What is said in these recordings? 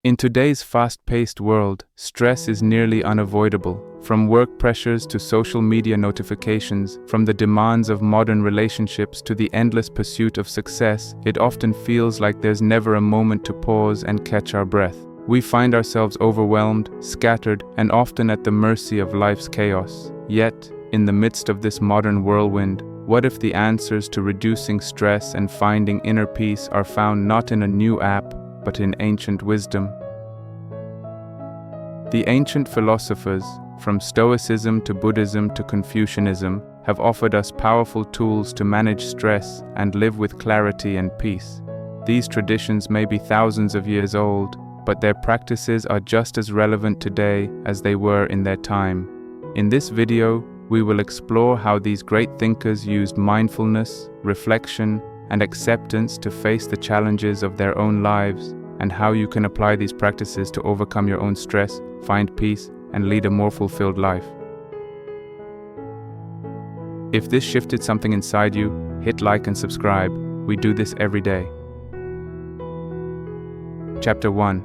In today's fast-paced world, stress is nearly unavoidable. From work pressures to social media notifications, from the demands of modern relationships to the endless pursuit of success, it often feels like there's never a moment to pause and catch our breath. We find ourselves overwhelmed, scattered, and often at the mercy of life's chaos. Yet, in the midst of this modern whirlwind, what if the answers to reducing stress and finding inner peace are found not in a new app, but in ancient wisdom? The ancient philosophers, from Stoicism to Buddhism to Confucianism, have offered us powerful tools to manage stress and live with clarity and peace. These traditions may be thousands of years old, but their practices are just as relevant today as they were in their time. In this video, we will explore how these great thinkers used mindfulness, reflection, and acceptance to face the challenges of their own lives, and how you can apply these practices to overcome your own stress, find peace, and lead a more fulfilled life. If this shifted something inside you, hit like and subscribe. We do this every day. Chapter 1.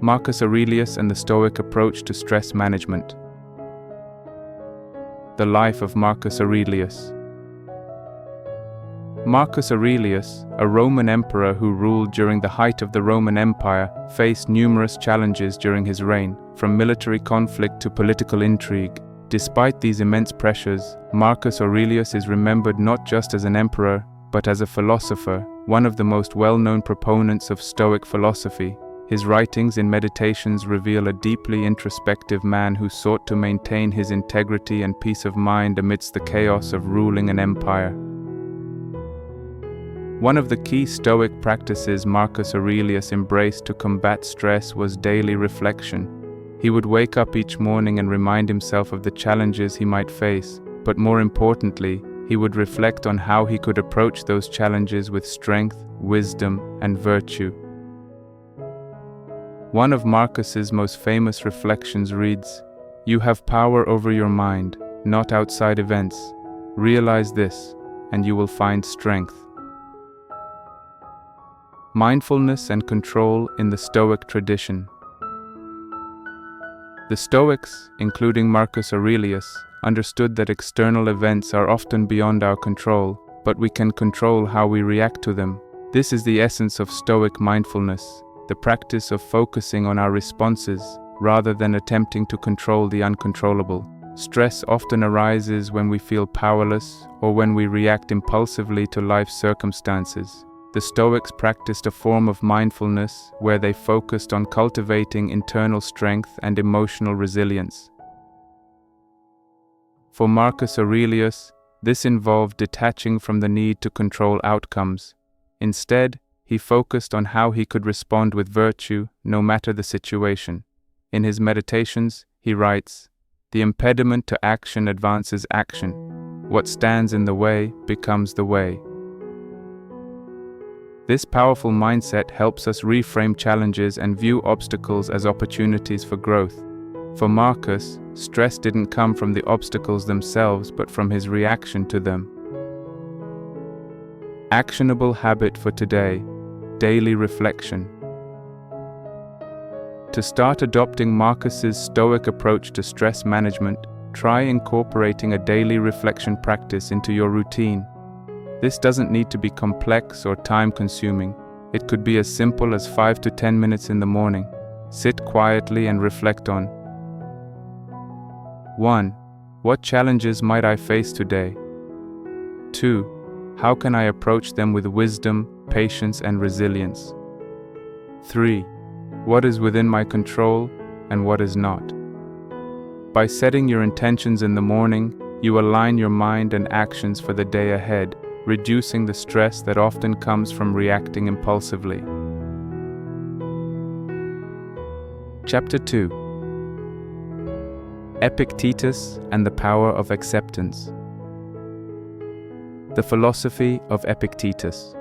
Marcus Aurelius and the Stoic Approach to Stress Management. The life of Marcus Aurelius. Marcus Aurelius, a Roman emperor who ruled during the height of the Roman Empire, faced numerous challenges during his reign, from military conflict to political intrigue. Despite these immense pressures, Marcus Aurelius is remembered not just as an emperor, but as a philosopher, one of the most well-known proponents of Stoic philosophy. His writings and meditations reveal a deeply introspective man who sought to maintain his integrity and peace of mind amidst the chaos of ruling an empire. One of the key Stoic practices Marcus Aurelius embraced to combat stress was daily reflection. He would wake up each morning and remind himself of the challenges he might face, but more importantly, he would reflect on how he could approach those challenges with strength, wisdom, and virtue. One of Marcus's most famous reflections reads, "You have power over your mind, not outside events. Realize this, and you will find strength." Mindfulness and control in the Stoic tradition. The Stoics, including Marcus Aurelius, understood that external events are often beyond our control, but we can control how we react to them. This is the essence of Stoic mindfulness, the practice of focusing on our responses rather than attempting to control the uncontrollable. Stress often arises when we feel powerless or when we react impulsively to life's circumstances. The Stoics practiced a form of mindfulness where they focused on cultivating internal strength and emotional resilience. For Marcus Aurelius, this involved detaching from the need to control outcomes. Instead, he focused on how he could respond with virtue, no matter the situation. In his meditations, he writes, "The impediment to action advances action. What stands in the way becomes the way." This powerful mindset helps us reframe challenges and view obstacles as opportunities for growth. For Marcus, stress didn't come from the obstacles themselves, but from his reaction to them. Actionable habit for today: daily reflection. To start adopting Marcus's Stoic approach to stress management, try incorporating a daily reflection practice into your routine. This doesn't need to be complex or time-consuming. It could be as simple as 5 to 10 minutes in the morning. Sit quietly and reflect on 1. What challenges might I face today? 2. How can I approach them with wisdom, patience, and resilience? 3. What is within my control and what is not? By setting your intentions in the morning, you align your mind and actions for the day ahead, reducing the stress that often comes from reacting impulsively. Chapter 2. Epictetus and the Power of Acceptance. The Philosophy of Epictetus.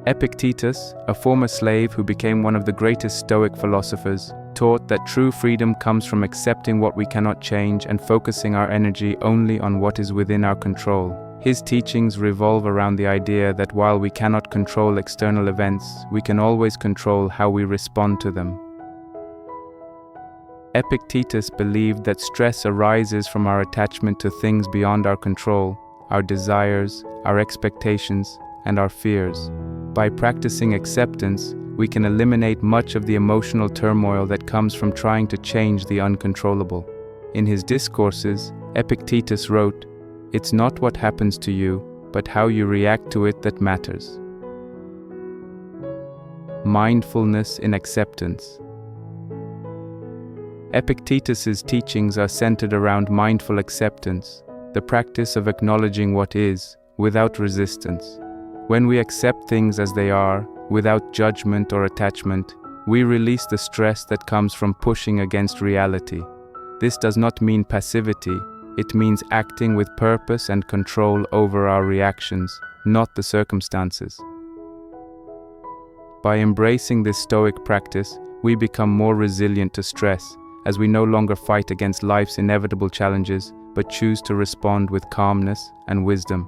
Epictetus, a former slave who became one of the greatest Stoic philosophers, taught that true freedom comes from accepting what we cannot change and focusing our energy only on what is within our control. His teachings revolve around the idea that while we cannot control external events, we can always control how we respond to them. Epictetus believed that stress arises from our attachment to things beyond our control, our desires, our expectations, and our fears. By practicing acceptance, we can eliminate much of the emotional turmoil that comes from trying to change the uncontrollable. In his discourses, Epictetus wrote, "It's not what happens to you, but how you react to it that matters." Mindfulness in acceptance. Epictetus's teachings are centered around mindful acceptance, the practice of acknowledging what is, without resistance. When we accept things as they are, without judgment or attachment, we release the stress that comes from pushing against reality. This does not mean passivity, it means acting with purpose and control over our reactions, not the circumstances. By embracing this Stoic practice, we become more resilient to stress, as we no longer fight against life's inevitable challenges, but choose to respond with calmness and wisdom.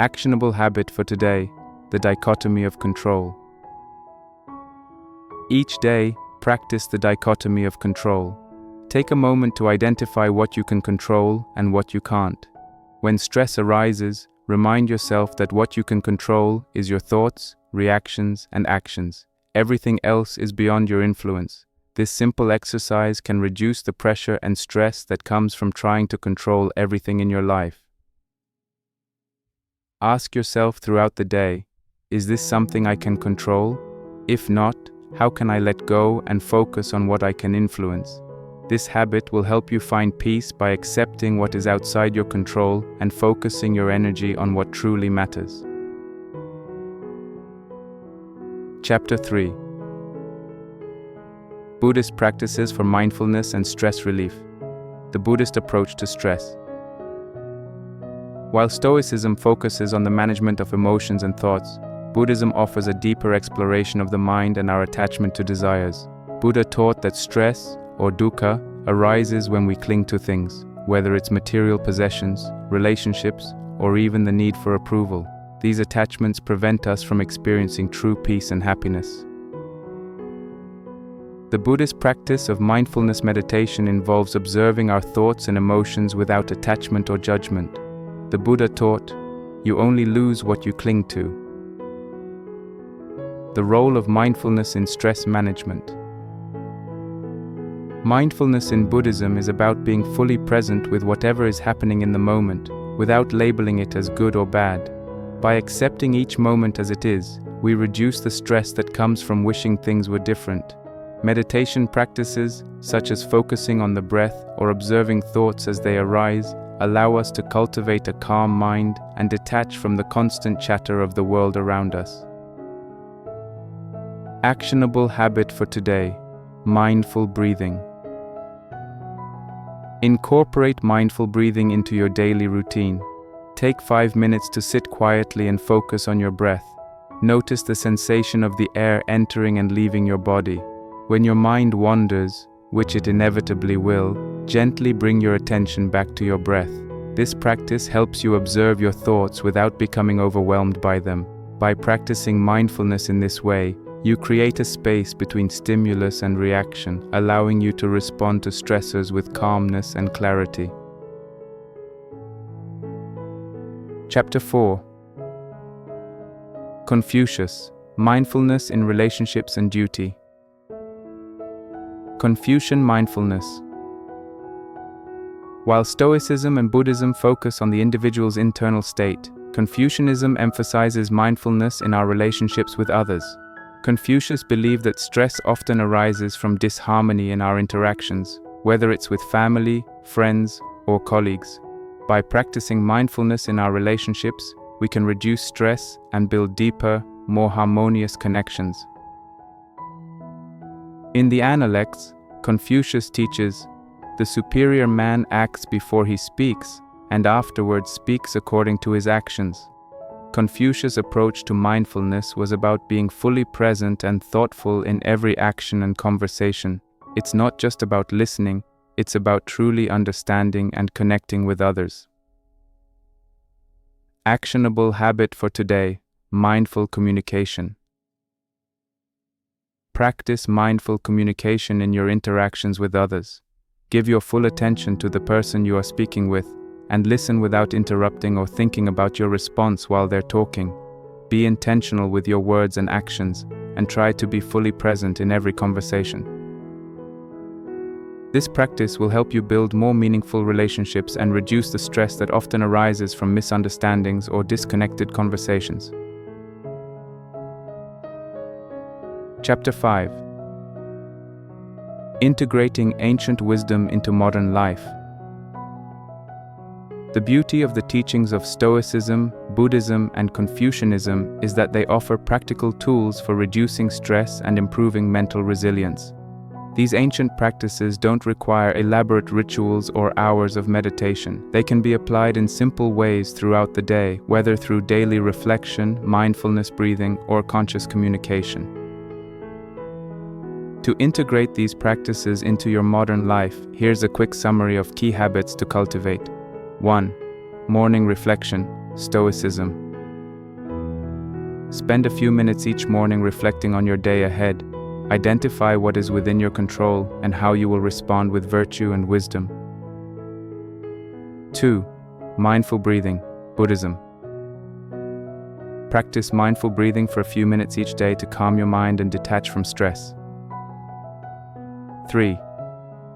Actionable habit for today: the dichotomy of control. Each day, practice the dichotomy of control. Take a moment to identify what you can control and what you can't. When stress arises, remind yourself that what you can control is your thoughts, reactions, and actions. Everything else is beyond your influence. This simple exercise can reduce the pressure and stress that comes from trying to control everything in your life. Ask yourself throughout the day, is this something I can control? If not, how can I let go and focus on what I can influence? This habit will help you find peace by accepting what is outside your control and focusing your energy on what truly matters. Chapter 3. Buddhist practices for mindfulness and stress relief. The Buddhist approach to stress. While Stoicism focuses on the management of emotions and thoughts, Buddhism offers a deeper exploration of the mind and our attachment to desires. Buddha taught that stress, or dukkha, arises when we cling to things, whether it's material possessions, relationships, or even the need for approval. These attachments prevent us from experiencing true peace and happiness. The Buddhist practice of mindfulness meditation involves observing our thoughts and emotions without attachment or judgment. The Buddha taught, "You only lose what you cling to." The role of mindfulness in stress management. Mindfulness in Buddhism is about being fully present with whatever is happening in the moment, without labeling it as good or bad. By accepting each moment as it is, we reduce the stress that comes from wishing things were different. Meditation practices, such as focusing on the breath or observing thoughts as they arise, allow us to cultivate a calm mind and detach from the constant chatter of the world around us. Actionable habit for today: mindful breathing. Incorporate mindful breathing into your daily routine. Take 5 minutes to sit quietly and focus on your breath. Notice the sensation of the air entering and leaving your body. When your mind wanders, which it inevitably will, gently bring your attention back to your breath. This practice helps you observe your thoughts without becoming overwhelmed by them. By practicing mindfulness in this way, you create a space between stimulus and reaction, allowing you to respond to stressors with calmness and clarity. Chapter 4. Confucius, Mindfulness in Relationships and Duty. Confucian mindfulness. While Stoicism and Buddhism focus on the individual's internal state, Confucianism emphasizes mindfulness in our relationships with others. Confucius believed that stress often arises from disharmony in our interactions, whether it's with family, friends, or colleagues. By practicing mindfulness in our relationships, we can reduce stress and build deeper, more harmonious connections. In the Analects, Confucius teaches, "The superior man acts before he speaks, and afterwards speaks according to his actions." Confucius' approach to mindfulness was about being fully present and thoughtful in every action and conversation. It's not just about listening, it's about truly understanding and connecting with others. Actionable habit for today: mindful communication. Practice mindful communication in your interactions with others. Give your full attention to the person you are speaking with, and listen without interrupting or thinking about your response while they're talking. Be intentional with your words and actions, and try to be fully present in every conversation. This practice will help you build more meaningful relationships and reduce the stress that often arises from misunderstandings or disconnected conversations. Chapter 5. Integrating ancient wisdom into modern life. The beauty of the teachings of Stoicism, Buddhism, and Confucianism is that they offer practical tools for reducing stress and improving mental resilience. These ancient practices don't require elaborate rituals or hours of meditation. They can be applied in simple ways throughout the day, whether through daily reflection, mindfulness breathing, or conscious communication. To integrate these practices into your modern life, here's a quick summary of key habits to cultivate. 1. Morning reflection, Stoicism. Spend a few minutes each morning reflecting on your day ahead. Identify what is within your control and how you will respond with virtue and wisdom. 2. Mindful breathing, Buddhism. Practice mindful breathing for a few minutes each day to calm your mind and detach from stress. 3.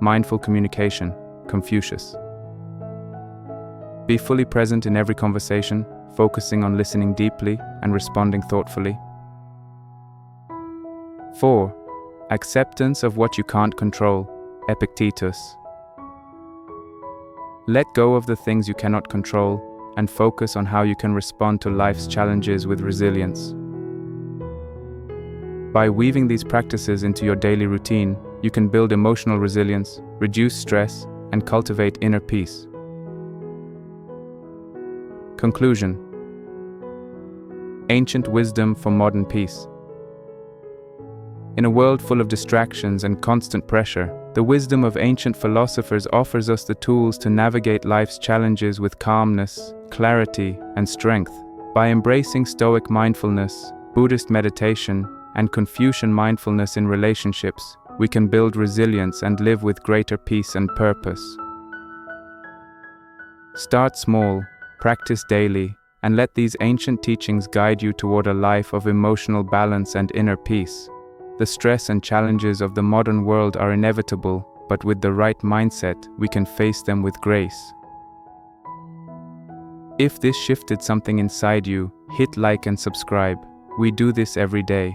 Mindful communication, Confucius. Be fully present in every conversation, focusing on listening deeply and responding thoughtfully. 4. Acceptance of what you can't control, Epictetus. Let go of the things you cannot control and focus on how you can respond to life's challenges with resilience. By weaving these practices into your daily routine, you can build emotional resilience, reduce stress, and cultivate inner peace. Conclusion. Ancient wisdom for modern peace. In a world full of distractions and constant pressure, the wisdom of ancient philosophers offers us the tools to navigate life's challenges with calmness, clarity, and strength. By embracing Stoic mindfulness, Buddhist meditation, and Confucian mindfulness in relationships, we can build resilience and live with greater peace and purpose. Start small, practice daily, and let these ancient teachings guide you toward a life of emotional balance and inner peace. The stress and challenges of the modern world are inevitable, but with the right mindset, we can face them with grace. If this shifted something inside you, hit like and subscribe. We do this every day.